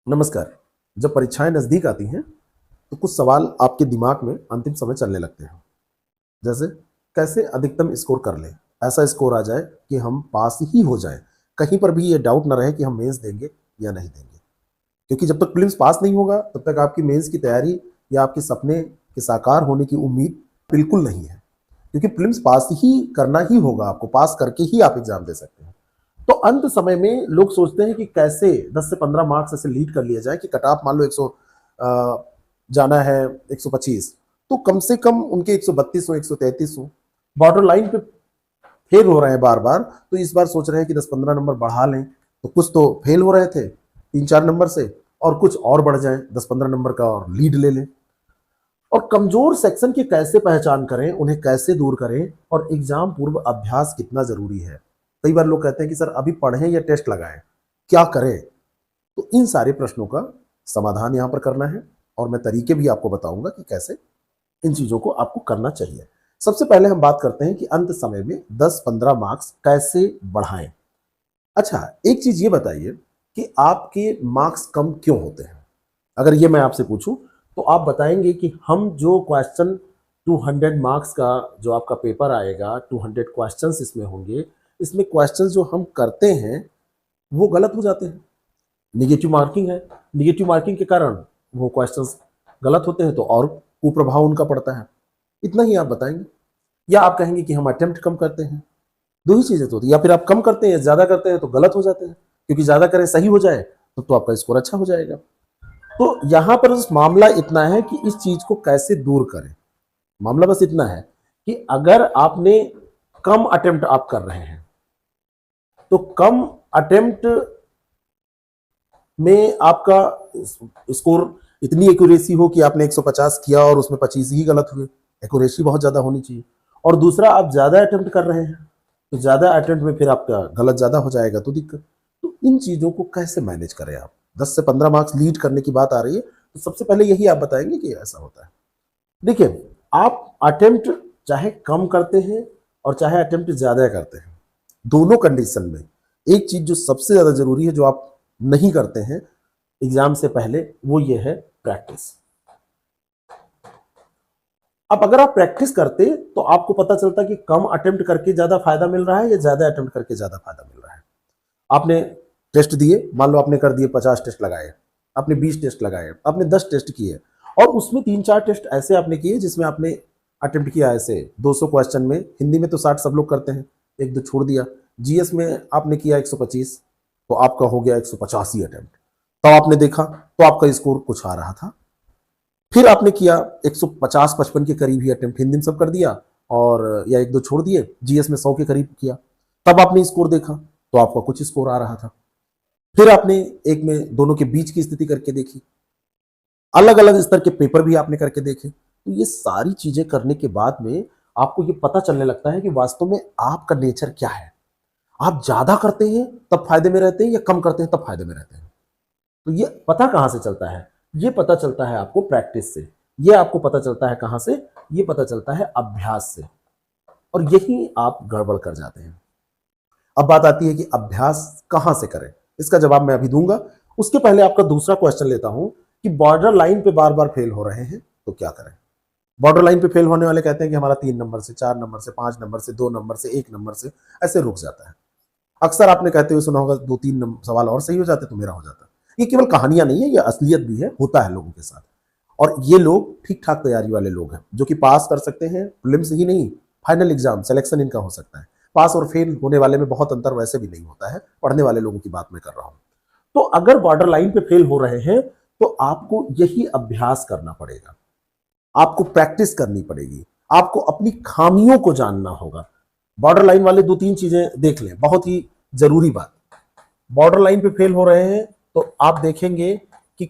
नमस्कार। जब परीक्षाएं नजदीक आती हैं तो कुछ सवाल आपके दिमाग में अंतिम समय चलने लगते हैं। जैसे कैसे अधिकतम स्कोर कर लें, ऐसा स्कोर आ जाए कि हम पास ही हो जाएं, कहीं पर भी ये डाउट ना रहे कि हम मेंस देंगे या नहीं देंगे। क्योंकि जब तक प्रीलिम्स पास नहीं होगा तब तक आपकी मेंस की तैयारी या आपके सपने के साकार होने की उम्मीद बिल्कुल नहीं है। क्योंकि प्रीलिम्स पास ही करना ही होगा, आपको पास करके ही आप एग्जाम दे सकते हैं। तो अंत समय में लोग सोचते हैं कि कैसे 10 से 15 मार्क्स ऐसे लीड कर लिया जाए कि कट ऑफ मान लो 100 जाना है 125, तो कम से कम उनके 132 हो, 133 हो। बॉर्डर लाइन पे फेल हो रहे हैं बार बार, तो इस बार सोच रहे हैं कि 10-15 नंबर बढ़ा लें। तो कुछ तो फेल हो रहे थे 3-4 नंबर से, और कुछ और बढ़ जाए 10-15 नंबर का और लीड ले लें। और कमजोर सेक्शन की कैसे पहचान करें, उन्हें कैसे दूर करें, और एग्जाम पूर्व अभ्यास कितना जरूरी है। कई बार लोग कहते हैं कि सर अभी पढ़ें या टेस्ट लगाएं, क्या करें। तो इन सारे प्रश्नों का समाधान यहां पर करना है, और मैं तरीके भी आपको बताऊंगा कि कैसे इन चीजों को आपको करना चाहिए। सबसे पहले हम बात करते हैं कि अंत समय में 10-15 मार्क्स कैसे बढ़ाएं। अच्छा, एक चीज ये बताइए कि आपके मार्क्स कम क्यों होते हैं। अगर ये मैं आपसे पूछूं तो आप बताएंगे कि हम जो क्वेश्चन 200 मार्क्स का जो आपका पेपर आएगा, 200 क्वेश्चंस इसमें होंगे, इसमें क्वेश्चंस जो हम करते हैं वो गलत हो जाते हैं। निगेटिव मार्किंग है, निगेटिव मार्किंग के कारण वो क्वेश्चंस गलत होते हैं, तो और कुप्रभाव उनका पड़ता है। इतना ही आप बताएंगे, या आप कहेंगे कि हम अटेम्प्ट कम करते हैं। दो ही चीजें तो होती है, या फिर आप कम करते हैं, ज्यादा करते हैं तो गलत हो जाते हैं। क्योंकि ज्यादा करें सही हो जाए तो आपका स्कोर अच्छा हो जाएगा। तो यहां पर मामला इतना है कि इस चीज को कैसे दूर करें। मामला बस इतना है कि अगर आपने कम अटेम्प्ट आप कर रहे हैं, तो कम अटेम्प्ट में आपका स्कोर इतनी एक्यूरेसी हो कि आपने 150 किया और उसमें 25 ही गलत हुए। एक्यूरेसी बहुत ज्यादा होनी चाहिए। और दूसरा, आप ज्यादा अटेम्प्ट कर रहे हैं तो ज्यादा अटेम्प्ट में फिर आपका गलत ज्यादा हो जाएगा, तो दिक्कत। तो इन चीजों को कैसे मैनेज करें आप। 10 से 15 मार्क्स लीड करने की बात आ रही है, तो सबसे पहले यही आप बताएंगे कि ऐसा होता है। देखिए, आप अटेम्प्ट चाहे कम करते हैं और चाहे अटेम्प्ट ज्यादा करते हैं, दोनों कंडीशन में एक चीज जो सबसे ज्यादा जरूरी है, जो आप नहीं करते हैं एग्जाम से पहले, वो ये है प्रैक्टिस। अब अगर आप प्रैक्टिस करते तो आपको पता चलता कि कम अटेम्प्ट करके ज्यादा फायदा मिल रहा है या ज्यादा अटेम्प्ट करके ज्यादा फायदा मिल रहा है। आपने टेस्ट दिए, मान लो आपने कर दिए 50 टेस्ट लगाए, आपने 20 टेस्ट लगाए, आपने 10 टेस्ट किए, और उसमें 3-4 टेस्ट ऐसे आपने किए जिसमें आपने अटेम्प्ट किया ऐसे 200 क्वेश्चन में। हिंदी में तो 60 सब लोग करते हैं, एक दो छोड़ दिया। जीएस में आपने किया 125, तो आपका हो गया 185 अटेम्प्ट। तब आपने देखा तो आपका स्कोर कुछ आ रहा था। फिर आपने किया 150-55 के करीब ही अटेम्प्ट, हिंदी में सब कर दिया, और या एक दो छोड़ दिए, जीएस में 100 के करीब किया। तब आपने स्कोर देखा तो आपका कुछ स्कोर आ रहा था। फिर आपने एक में दोनों के बीच की स्थिति करके देखी, अलग अलग स्तर के पेपर भी आपने करके देखे। तो ये सारी चीजें करने के बाद में आपको ये पता चलने लगता है कि वास्तव में आपका नेचर क्या है। आप ज्यादा करते हैं तब फायदे में रहते हैं, या कम करते हैं तब फायदे में रहते हैं। तो ये पता कहां से चलता है? ये पता चलता है आपको प्रैक्टिस से। ये आपको पता चलता है कहां से? ये पता चलता है अभ्यास से। और यही आप गड़बड़ कर जाते हैं। अब बात आती है कि अभ्यास कहां से करें। इसका जवाब मैं अभी दूंगा। उसके पहले आपका दूसरा क्वेश्चन लेता हूं कि बॉर्डर लाइन पे बार बार फेल हो रहे हैं तो क्या करें। बॉर्डर लाइन पे फेल होने वाले कहते हैं कि हमारा 3 नंबर से, 4 नंबर से, 5 नंबर से, 2 नंबर से, 1 नंबर से ऐसे रुक जाता है। अक्सर आपने कहते हुए सुना होगा 2-3 सवाल और सही हो जाते तो मेरा हो जाता। ये केवल कहानियां नहीं है, ये असलियत भी है, होता है लोगों के साथ। और ये लोग ठीक ठाक तैयारी वाले लोग हैं जो कि पास कर सकते हैं, प्रीलिम्स ही नहीं, फाइनल एग्जाम सिलेक्शन इनका हो सकता है। पास और फेल होने वाले में बहुत अंतर वैसे भी नहीं होता है, पढ़ने वाले लोगों की बात मैं कर रहा हूं। तो अगर बॉर्डर लाइन पे फेल हो रहे हैं तो आपको यही अभ्यास करना पड़ेगा, आपको प्रैक्टिस करनी पड़ेगी, आपको अपनी खामियों को जानना होगा। बॉर्डर लाइन वाले 2-3 चीजें देख लें, बहुत ही जरूरी बात। बॉर्डर लाइन पे फेल हो रहे हैं तो आप देखेंगे कि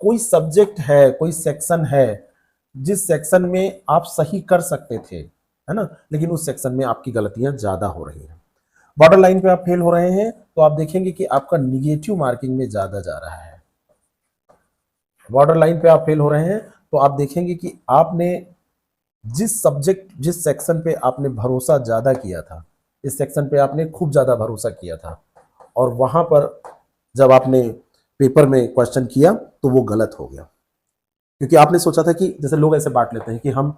कोई सब्जेक्ट है, कोई सेक्शन है जिस सेक्शन में आप सही कर सकते थे, है ना, लेकिन उस सेक्शन में आपकी गलतियां ज्यादा हो रही हैं। बॉर्डर लाइन पे आप फेल हो रहे हैं तो आप देखेंगे कि आपका निगेटिव मार्किंग में ज्यादा जा रहा है। बॉर्डर लाइन पे आप फेल हो रहे हैं तो आप देखेंगे कि आपने जिस सब्जेक्ट, जिस सेक्शन पे आपने भरोसा ज्यादा किया था, इस सेक्शन पे आपने खूब ज्यादा भरोसा किया था, और वहां पर जब आपने पेपर में क्वेश्चन किया तो वो गलत हो गया, क्योंकि आपने सोचा था कि जैसे लोग ऐसे बांट लेते हैं कि हम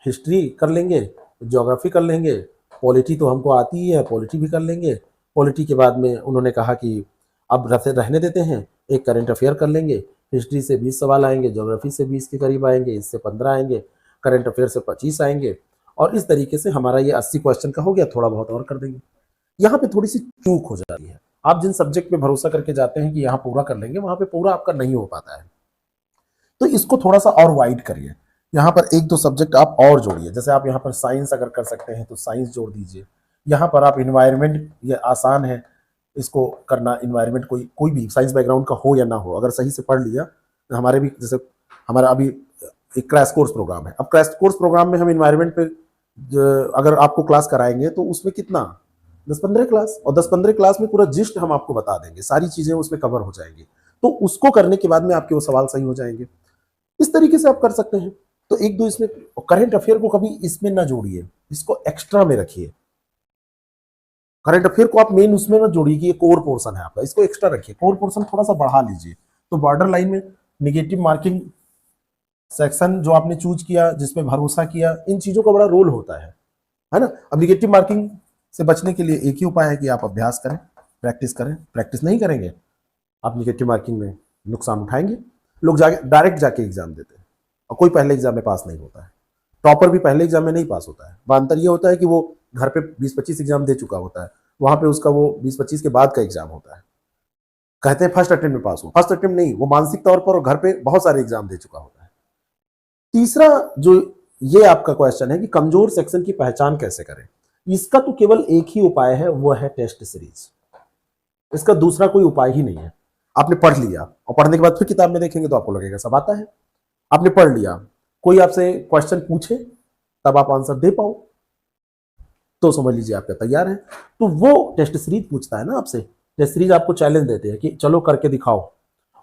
हिस्ट्री कर लेंगे, ज्योग्राफी कर लेंगे, पॉलिटी तो हमको आती ही है, पॉलिटी भी कर लेंगे। पॉलिटी के बाद में उन्होंने कहा कि अब रहने देते हैं, एक करंट अफेयर कर लेंगे, हिस्ट्री से 20 सवाल आएंगे, ज्योग्राफी से 20 के करीब आएंगे, इससे 15 आएंगे, करंट अफेयर से 25 आएंगे, और इस तरीके से हमारा ये 80 क्वेश्चन का हो गया, थोड़ा बहुत और कर देंगे। यहाँ पे थोड़ी सी चूक हो जाती है। आप जिन सब्जेक्ट पे भरोसा करके जाते हैं कि यहाँ पूरा कर लेंगे, वहां पे पूरा आपका नहीं हो पाता है। तो इसको थोड़ा सा और वाइड करिए, यहाँ पर एक दो सब्जेक्ट आप और जोड़िए। जैसे आप यहाँ पर साइंस अगर कर सकते हैं तो साइंस जोड़ दीजिए। यहाँ पर आप इन्वायरमेंट, ये आसान है इसको करना, इन्वायरमेंट कोई भी साइंस बैकग्राउंड का हो या ना हो, अगर सही से पढ़ लिया तो हमारे भी, जैसे हमारा अभी एक क्रैश कोर्स प्रोग्राम है, अब क्रैश कोर्स प्रोग्राम में हम इन्वायरमेंट पे अगर आपको क्लास कराएंगे तो उसमें कितना 10-15 क्लास, और 10-15 क्लास में पूरा जिस्ट हम आपको बता देंगे, सारी चीजें उसमें कवर हो जाएंगी। तो उसको करने के बाद में आपके वो सवाल सही हो जाएंगे। इस तरीके से आप कर सकते हैं। तो एक दो इसमें करंट अफेयर को कभी इसमें ना जोड़िए, इसको एक्स्ट्रा में रखिए। करंट अफेयर को आप मेन उसमें ना जोड़िए कि ये कोर पोर्शन है आपका, इसको एक्स्ट्रा रखिए, कोर पोर्शन थोड़ा सा बढ़ा लीजिए। तो बॉर्डर लाइन में निगेटिव मार्किंग सेक्शन जो आपने चूज किया, जिसमें भरोसा किया, इन चीजों का बड़ा रोल होता है ना। अब निगेटिव मार्किंग से बचने के लिए एक ही उपाय है कि आप अभ्यास करें, प्रैक्टिस करें। प्रैक्टिस नहीं करेंगे, आप निगेटिव मार्किंग में नुकसान उठाएंगे। लोग डायरेक्ट जाके एग्जाम देते हैं और कोई पहले एग्जाम में पास नहीं होता है। टॉपर भी पहले एग्जाम में नहीं पास होता है। अंतर ये होता है कि वो घर पे 20-25 एग्जाम दे चुका होता है, वहां पे उसका वो 20-25 के बाद का एग्जाम होता है। कहते हैं फर्स्ट अटेम्प्ट में पास हो, फर्स्ट अटेम्प्ट नहीं, वो मानसिक तौर पर और घर पे बहुत सारे एग्जाम दे चुका होता है। तीसरा जो ये आपका क्वेश्चन है कि कमजोर सेक्शन की पहचान कैसे करें, इसका तो केवल एक ही उपाय है, वो है टेस्ट सीरीज। इसका दूसरा कोई उपाय ही नहीं है। आपने पढ़ लिया और पढ़ने के बाद फिर किताब में देखेंगे तो आपको लगेगा सब आता है। आपने पढ़ लिया, कोई आपसे क्वेश्चन पूछे तब आप आंसर दे पाओ तो समझ लीजिए आपका तैयार है। तो वो टेस्ट सीरीज पूछता है ना आपसे, टेस्ट सीरीज आपको चैलेंज देते हैं कि चलो करके दिखाओ।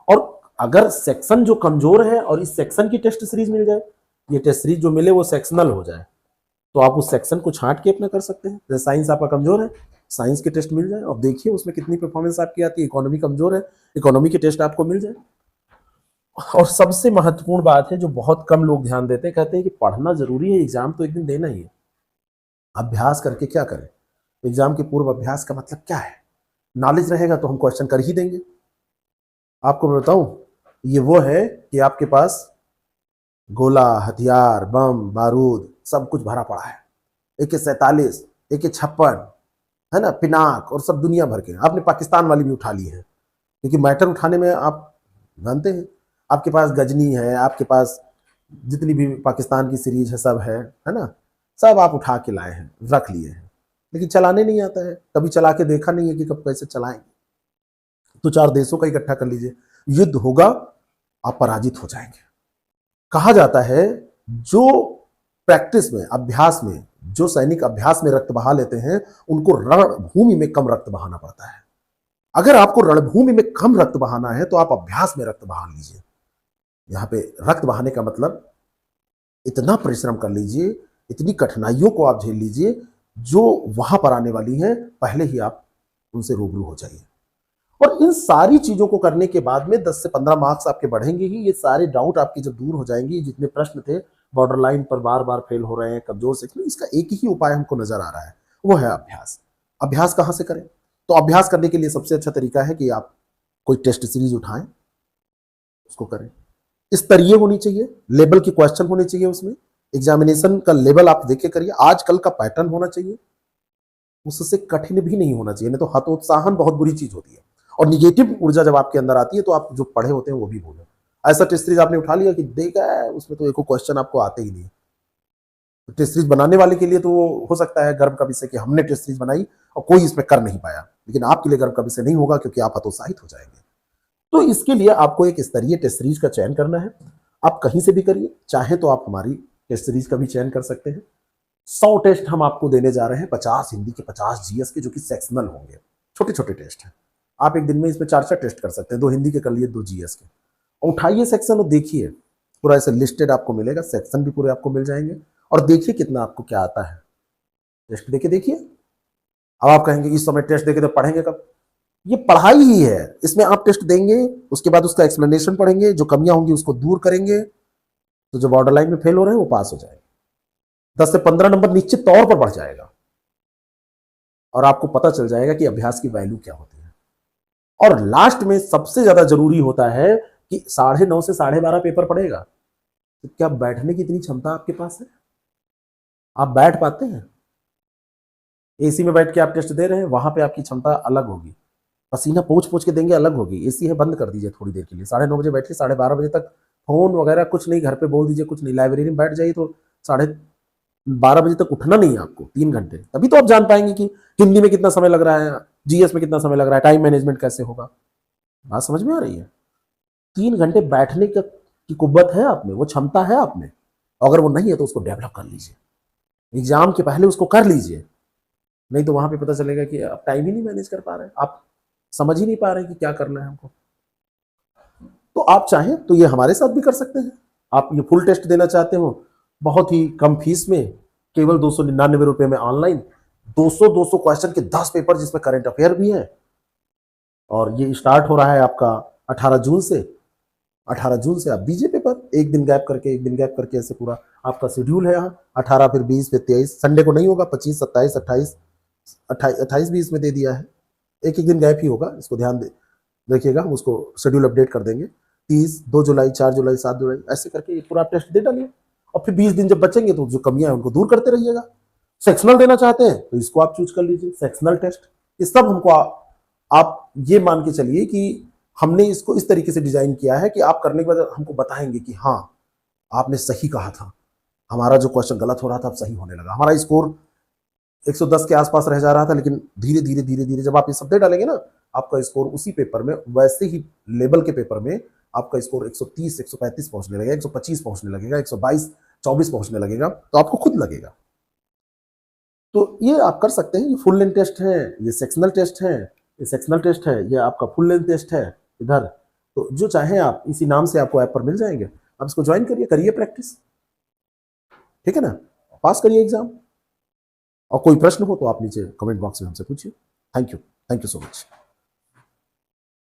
और अगर सेक्शन जो कमजोर है और इस सेक्शन की टेस्ट सीरीज मिल जाए, ये टेस्ट सीरीज जो मिले वो सेक्शनल हो जाए, तो आप उस सेक्शन को छांट के अपना कर सकते हैं। जैसे साइंस आपका कमजोर है, साइंस के टेस्ट मिल जाए और देखिए उसमें कितनी परफॉर्मेंस आपकी आती है। इकोनॉमी कमजोर है, इकोनॉमी के टेस्ट आपको मिल जाए। और सबसे महत्वपूर्ण बात है जो बहुत कम लोग ध्यान देते हैं, कहते हैं कि पढ़ना जरूरी है, एग्जाम तो एक दिन देना ही है। अभ्यास करके क्या करें? एग्जाम के पूर्व अभ्यास का मतलब क्या है? नॉलेज रहेगा तो हम क्वेश्चन कर ही देंगे। आपको मैं बताऊं, ये वो है कि आपके पास गोला, हथियार, बम, बारूद सब कुछ भरा पड़ा है, AK-47, AK-56, है ना, पिनाक और सब दुनिया भर के। आपने पाकिस्तान वाली भी उठा ली है, क्योंकि मैटर उठाने में आप जानते हैं। आपके पास गजनी है, आपके पास जितनी भी पाकिस्तान की सीरीज है सब है ना, सब आप उठा के लाए हैं, रख लिए हैं, लेकिन चलाने नहीं आता है। कभी चला के देखा नहीं है कि कब कैसे चलाएंगे। तो 4 देशों का इकट्ठा कर लीजिए, युद्ध होगा, आप पराजित हो जाएंगे। कहा जाता है जो प्रैक्टिस में, अभ्यास में, जो सैनिक अभ्यास में रक्त बहा लेते हैं उनको रणभूमि में कम रक्त बहाना पड़ता है। अगर आपको रणभूमि में कम रक्त बहाना है तो आप अभ्यास में रक्त बहा लीजिए। यहां पे रक्त बहाने का मतलब इतना परिश्रम कर लीजिए, इतनी कठिनाइयों को आप झेल लीजिए जो वहां पर आने वाली हैं, पहले ही आप उनसे रूबरू हो जाइए। और इन सारी चीजों को करने के बाद में 10 से 15 मार्क्स आपके बढ़ेंगे ही। ये सारे डाउट आपके जब दूर हो जाएंगे, जितने प्रश्न थे बॉर्डर लाइन पर बार बार फेल हो रहे हैं, कमजोर सेक्शन, इसका एक ही उपाय हमको नजर आ रहा है, वो है अभ्यास। अभ्यास कहां से करें? तो अभ्यास करने के लिए सबसे अच्छा तरीका है कि आप कोई टेस्ट सीरीज उठाएं, उसको करें। स्तरीय होनी चाहिए, लेवल के क्वेश्चन होने चाहिए उसमें, एग्जामिनेशन का लेवल आप देखे करिए, आजकल का पैटर्न होना चाहिए, उससे कठिन भी नहीं होना चाहिए, नहीं तो हतोत्साहन बहुत बुरी चीज होती है। और निगेटिव ऊर्जा जब आपके अंदर आती है तो आप जो पढ़े होते हैं वो भी भूलें। ऐसा टेस्ट सीरीज आपने उठा लिया कि देखा है उसमें तो एक क्वेश्चन आपको आते ही नहीं। तो टेस्ट सीरीज बनाने वाले के लिए तो वो हो सकता है गर्व का विषय कि हमने टेस्ट सीरीज बनाई और कोई इसमें कर नहीं पाया, लेकिन आपके लिए गर्व का विषय नहीं होगा क्योंकि आप हतोत्साहित हो जाएंगे। तो इसके लिए आपको एक स्तरीय टेस्ट सीरीज का चयन करना है। आप कहीं से भी करिए, चाहे तो आप हमारी टेस्ट सीरीज का भी चयन कर सकते हैं। 100 टेस्ट हम आपको देने जा रहे हैं, 50 हिंदी के, 50 जीएस के, जो कि सेक्शनल होंगे, छोटे छोटे टेस्ट हैं। आप एक दिन में इसमें 4-4 टेस्ट कर सकते हैं, 2 हिंदी के कर लिए, 2 जीएस के। उठाइए सेक्शन और देखिए, पूरा ऐसे लिस्टेड आपको मिलेगा, सेक्शन भी पूरे आपको मिल जाएंगे। और देखिए कितना आपको क्या आता है, टेस्ट देके देखिए। अब आप कहेंगे इस समय टेस्ट देके तो पढ़ेंगे कब? ये पढ़ाई ही है, इसमें आप टेस्ट देंगे, उसके बाद उसका एक्सप्लेनेशन पढ़ेंगे, जो कमियां होंगी उसको दूर करेंगे, तो जो बॉर्डर लाइन में फेल हो रहे हैं वो पास हो जाएंगे। 10 से 15 नंबर निश्चित तौर पर बढ़ जाएगा और आपको पता चल जाएगा कि अभ्यास की वैल्यू क्या होती है। और लास्ट में सबसे ज्यादा जरूरी होता है कि 9:30 से 12:30 पेपर पड़ेगा, तो क्या बैठने की इतनी क्षमता आपके पास है? आप बैठ पाते हैं? एसी में बैठ के आप टेस्ट दे रहे हैं, वहां पे आपकी क्षमता अलग होगी, पसीना पोंछ पोंछ के देंगे अलग होगी। एसी है, बंद कर दीजिए थोड़ी देर के लिए, 9:30 बजे बैठिए, 12:30 बजे तक फोन वगैरह कुछ नहीं, घर पे बोल दीजिए कुछ नहीं, लाइब्रेरी में बैठ जाइए, तो 12:30 बजे तक उठना नहीं है आपको 3 घंटे, तभी तो आप जान पाएंगे कि हिंदी में कितना समय लग रहा है, जीएस में कितना समय लग रहा है, टाइम मैनेजमेंट कैसे होगा। बात समझ में आ रही है? 3 घंटे बैठने की कुव्वत है आप में, वो क्षमता है आप में, अगर वो नहीं है तो उसको डेवलप कर लीजिए, एग्जाम के पहले उसको कर लीजिए, नहीं तो वहां पे पता चलेगा कि आप टाइम ही नहीं मैनेज कर पा रहे हैं, आप समझ ही नहीं पा रहे हैं कि क्या करना है हमको। तो आप चाहें तो ये हमारे साथ भी कर सकते हैं। आप ये फुल टेस्ट देना चाहते हो, बहुत ही कम फीस में, केवल 299 रुपए में ऑनलाइन, 200 क्वेश्चन के 10 पेपर जिसमें करंट अफेयर भी है। और ये स्टार्ट हो रहा है आपका 18 जून से। 18 जून से आप दीजिए पेपर, एक दिन गैप करके, एक दिन गैप करके, ऐसे पूरा आपका शेड्यूल है यहाँ। 18, फिर 20, फिर 23, संडे को नहीं होगा, 25, 27, 28, 28 भी इसमें दे दिया है, एक एक दिन गैप ही होगा, इसको ध्यान दे देखिएगा, हम उसको शेड्यूल अपडेट कर देंगे। 30, 2 जुलाई, 4 जुलाई, 7 जुलाई, ऐसे करके ये पूरा टेस्ट दे डालिए, और फिर 20 दिन जब बचेंगे तो जो कमियां हैं उनको दूर करते रहिएगा। सेक्शनल देना चाहते हैं तो इसको आप चूज कर लीजिए, सेक्शनल टेस्ट। ये सब हमको आप ये मान के चलिए कि हमने इसको इस तरीके से डिजाइन किया है कि आप करने के बाद हमको बताएंगे कि हाँ आपने सही कहा था, हमारा जो क्वेश्चन गलत हो रहा था अब सही होने लगा, हमारा स्कोर 110 के आसपास रह जा रहा था, लेकिन धीरे धीरे धीरे धीरे जब आप ये सब दे डालेंगे ना, आपका स्कोर उसी पेपर में, वैसे ही लेवल के पेपर में आपका स्कोर 130, 135 पहुंचने लगेगा, 125 पहुंचने लगेगा, 122, 24 पहुंचने लगेगा, तो आपको खुद लगेगा। तो ये आप कर सकते हैं। ये फुल लेंथ टेस्ट है, ये सेक्शनल टेस्ट है, ये सेक्शनल टेस्ट है, ये आपका फुल लेंथ टेस्ट है इधर। तो जो चाहे आप इसी नाम से आपको ऐप पर मिल जाएंगे, आप इसको ज्वाइन करिए, करिए प्रैक्टिस, ठीक है ना, पास करिए एग्जाम। और कोई प्रश्न हो तो आप नीचे कमेंट बॉक्स में हमसे पूछिए। Thank you so much.